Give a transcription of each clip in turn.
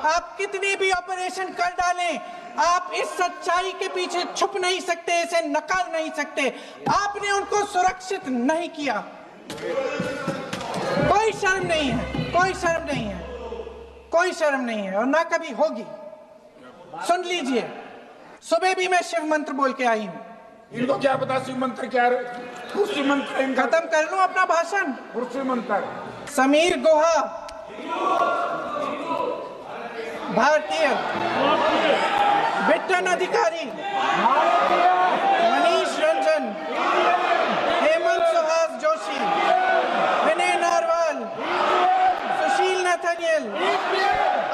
आप कितने भी ऑपरेशन कर डालें, आप इस सच्चाई के पीछे छुप नहीं सकते, इसे नकार नहीं सकते। आपने उनको सुरक्षित नहीं किया। कोई शर्म नहीं है, कोई शर्म नहीं है, कोई शर्म नहीं है, और ना कभी होगी। सुन लीजिए, सुबह भी मैं शिव मंत्र बोल के आई हूँ। इनको क्या पता शिव मंत्र क्या है? कुर्सी मंत्र खत्म कर लूं अपना भाषण। कुर्सी मंत्र। समीर गुहा भारतीय, बिट्टन अधिकारी, मनीष रंजन, हेमंत सुहास जोशी, विनय नारवाल, सुशील नथनियल,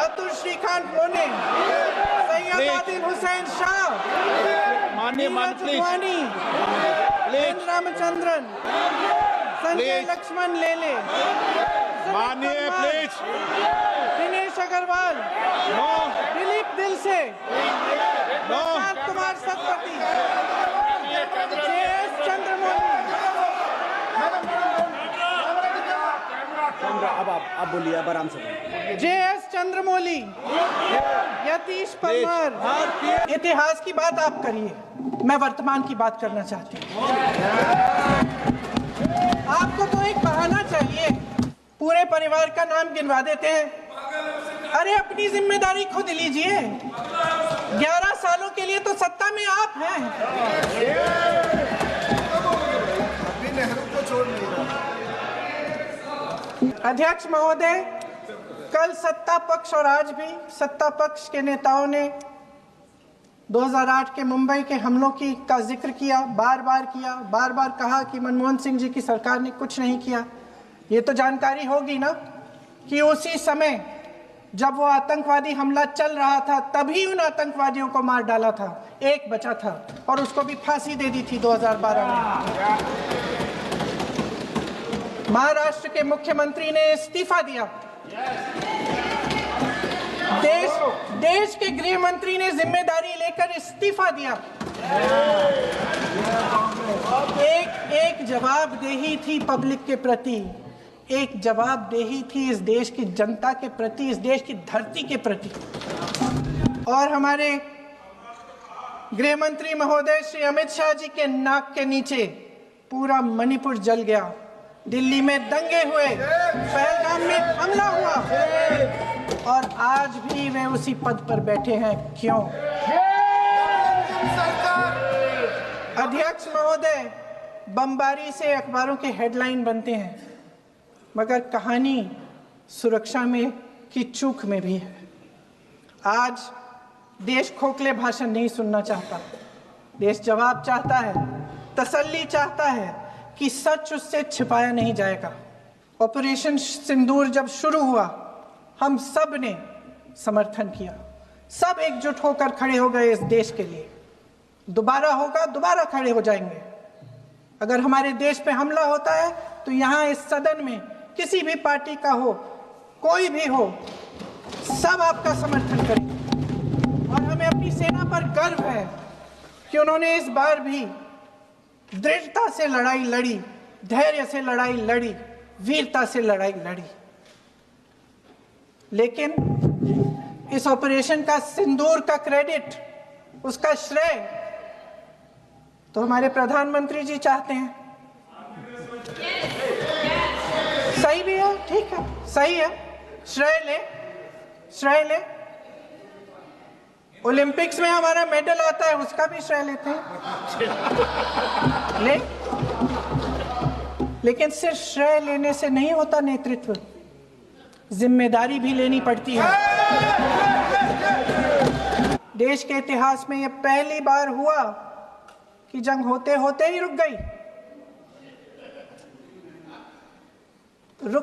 अतुल श्रीकांत मोने, सैयद आदिल हुसैन शाह, रामचंद्रन, संजय लक्ष्मण लेले, माननीय प्लीज, दिनेश अग्रवाल, दिलीप दिल से, कुमार सतपति, JS चंद्रमौली। अब आप बोलिए, अब आराम से। JS चंद्रमौली, यतीश परमार। इतिहास की बात आप करिए, मैं वर्तमान की बात करना चाहती हूँ। आपको तो एक बहाना चाहिए, पूरे परिवार का नाम गिनवा देते हैं। अरे अपनी जिम्मेदारी खुद लीजिए। 11 सालों के लिए तो सत्ता में आप हैं। अध्यक्ष महोदय, कल सत्ता पक्ष और आज भी सत्ता पक्ष के नेताओं ने 2008 के मुंबई के हमलों का जिक्र किया, बार बार कहा कि मनमोहन सिंह जी की सरकार ने कुछ नहीं किया। ये तो जानकारी होगी ना कि उसी समय जब वो आतंकवादी हमला चल रहा था, तभी उन आतंकवादियों को मार डाला था। एक बचा था और उसको भी फांसी दे दी थी 2012 में। महाराष्ट्र के मुख्यमंत्री ने इस्तीफा दिया। देश के गृह मंत्री ने जिम्मेदारी लेकर इस्तीफा दिया। एक जवाबदेही थी पब्लिक के प्रति, एक जवाबदेही थी इस देश की जनता के प्रति, इस देश की धरती के प्रति। और हमारे गृह मंत्री महोदय श्री अमित शाह जी के नाक के नीचे पूरा मणिपुर जल गया, दिल्ली में दंगे हुए, पहलगाम में हमला हुआ, और आज भी वे उसी पद पर बैठे हैं। क्यों? अध्यक्ष महोदय, बमबारी से अखबारों के हेडलाइन बनते हैं, मगर कहानी सुरक्षा में की चूक में भी है। आज देश खोखले भाषण नहीं सुनना चाहता, देश जवाब चाहता है, तसल्ली चाहता है कि सच उससे छिपाया नहीं जाएगा। ऑपरेशन सिंदूर जब शुरू हुआ, हम सब ने समर्थन किया, सब एकजुट होकर खड़े हो गए इस देश के लिए। दोबारा होगा, दोबारा खड़े हो जाएंगे। अगर हमारे देश पे हमला होता है तो यहाँ इस सदन में किसी भी पार्टी का हो, कोई भी हो, सब आपका समर्थन करेंगे। और हमें अपनी सेना पर गर्व है कि उन्होंने इस बार भी दृढ़ता से लड़ाई लड़ी, धैर्य से लड़ाई लड़ी, वीरता से लड़ाई लड़ी। लेकिन इस ऑपरेशन का सिंदूर का क्रेडिट, उसका श्रेय तो हमारे प्रधानमंत्री जी चाहते हैं। सही भी है, ठीक है, सही है, श्रेय ले। ओलंपिक्स में हमारा मेडल आता है, उसका भी श्रेय लेते हैं। लेकिन सिर्फ श्रेय लेने से नहीं होता नेतृत्व, जिम्मेदारी भी लेनी पड़ती है। देश के इतिहास में यह पहली बार हुआ कि जंग होते होते ही रुक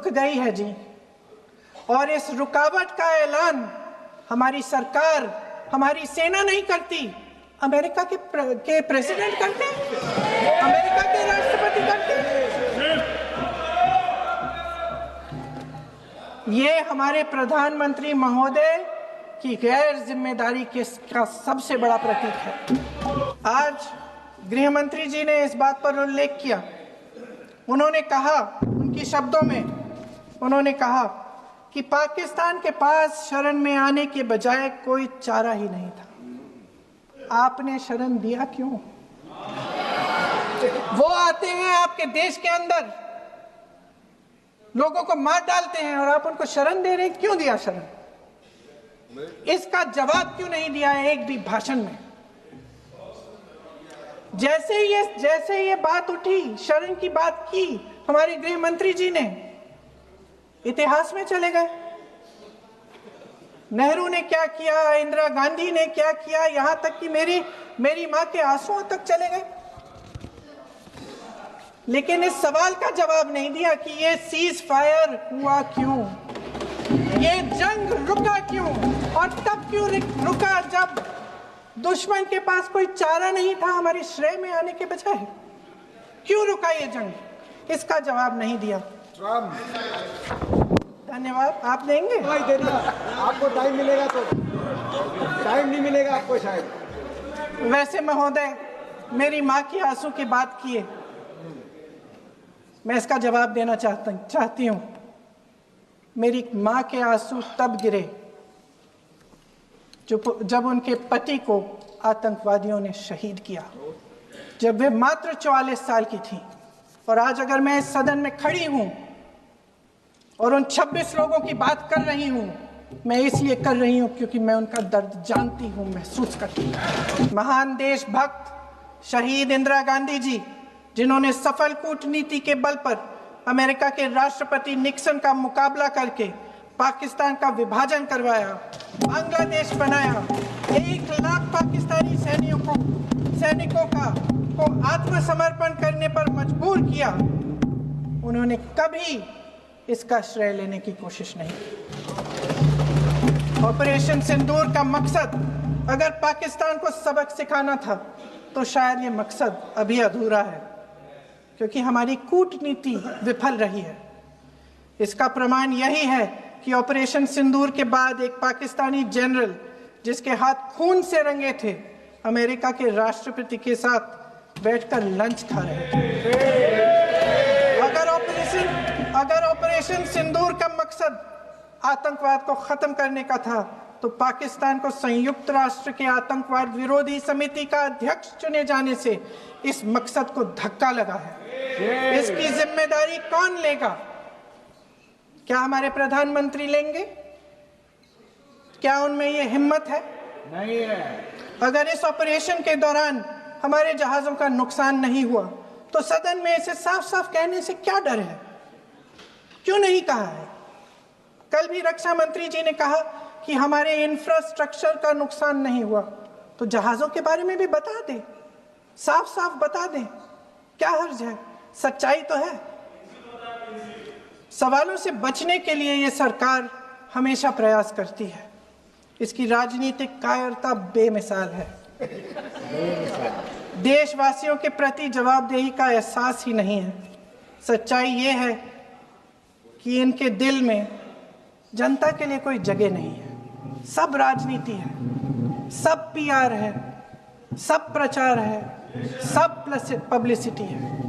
गई है जी। और इस रुकावट का ऐलान हमारी सरकार, हमारी सेना नहीं करती, अमेरिका के प्रेसिडेंट करते, अमेरिका के राष्ट्रपति करते। ये हमारे प्रधानमंत्री महोदय की गैर जिम्मेदारी का सबसे बड़ा प्रतीक है। आज गृह मंत्री जी ने इस बात पर उल्लेख किया। उन्होंने कहा, उनके शब्दों में उन्होंने कहा कि पाकिस्तान के पास शरण में आने के बजाय कोई चारा ही नहीं था। आपने शरण दिया क्यों? वो आते हैं आपके देश के अंदर, लोगों को मार डालते हैं और आप उनको शरण दे रहे हैं। क्यों दिया शरण? इसका जवाब क्यों नहीं दिया है एक भी भाषण में? जैसे ये बात उठी, शरण की बात की, हमारे गृह मंत्री जी ने इतिहास में चले गए। नेहरू ने क्या किया, इंदिरा गांधी ने क्या किया, यहां तक कि मेरी मां के आंसुओं तक चले गए। लेकिन इस सवाल का जवाब नहीं दिया कि ये सीज फायर हुआ क्यों, ये जंग रुका क्यों, और तब क्यों रुका जब दुश्मन के पास कोई चारा नहीं था हमारी श्रेय में आने के बजाय। क्यों रुका ये जंग? इसका जवाब नहीं दिया। धन्यवाद। आप देंगे? भाई दे दिया, आपको टाइम मिलेगा तो। टाइम नहीं मिलेगा आपको शायद। वैसे महोदय, मेरी माँ की आंसू की बात किए, मैं इसका जवाब देना चाहती हूँ। मेरी माँ के आंसू तब गिरे जब उनके पति को आतंकवादियों ने शहीद किया, जब वे मात्र 44 साल की थी। और आज अगर मैं इस सदन में खड़ी हूँ और उन 26 लोगों की बात कर रही हूँ, मैं इसलिए कर रही हूँ क्योंकि मैं उनका दर्द जानती हूँ, महसूस करती हूँ। महान देशभक्त शहीद इंदिरा गांधी जी, जिन्होंने सफल कूटनीति के बल पर अमेरिका के राष्ट्रपति निक्सन का मुकाबला करके पाकिस्तान का विभाजन करवाया, बांग्लादेश बनाया, 1 लाख पाकिस्तानी सैनिकों को आत्मसमर्पण करने पर मजबूर किया, उन्होंने कभी इसका श्रेय लेने की कोशिश नहीं की। ऑपरेशन सिंदूर का मकसद अगर पाकिस्तान को सबक सिखाना था तो शायद ये मकसद अभी अधूरा है, क्योंकि हमारी कूटनीति विफल रही है। इसका प्रमाण यही है कि ऑपरेशन सिंदूर के बाद एक पाकिस्तानी जनरल, जिसके हाथ खून से रंगे थे, अमेरिका के राष्ट्रपति के साथ बैठकर लंच खा रहे थे। अगर ऑपरेशन सिंदूर का मकसद आतंकवाद को खत्म करने का था, तो पाकिस्तान को संयुक्त राष्ट्र के आतंकवाद विरोधी समिति का अध्यक्ष चुने जाने से इस मकसद को धक्का लगा है। इसकी जिम्मेदारी कौन लेगा? क्या हमारे प्रधानमंत्री लेंगे? क्या उनमें ये हिम्मत है? नहीं है। अगर इस ऑपरेशन के दौरान हमारे जहाजों का नुकसान नहीं हुआ, तो सदन में इसे साफ साफ कहने से क्या डर है? क्यों नहीं कहा है? कल भी रक्षा मंत्री जी ने कहा कि हमारे इंफ्रास्ट्रक्चर का नुकसान नहीं हुआ, तो जहाजों के बारे में भी बता दें, साफ साफ बता दें, क्या हर्ज है? सच्चाई तो है। सवालों से बचने के लिए ये सरकार हमेशा प्रयास करती है। इसकी राजनीतिक कायरता बेमिसाल है। देशवासियों के प्रति जवाबदेही का एहसास ही नहीं है। सच्चाई ये है कि इनके दिल में जनता के लिए कोई जगह नहीं है। सब राजनीति है, सब पीआर है, सब प्रचार है, सब पब्लिसिटी है।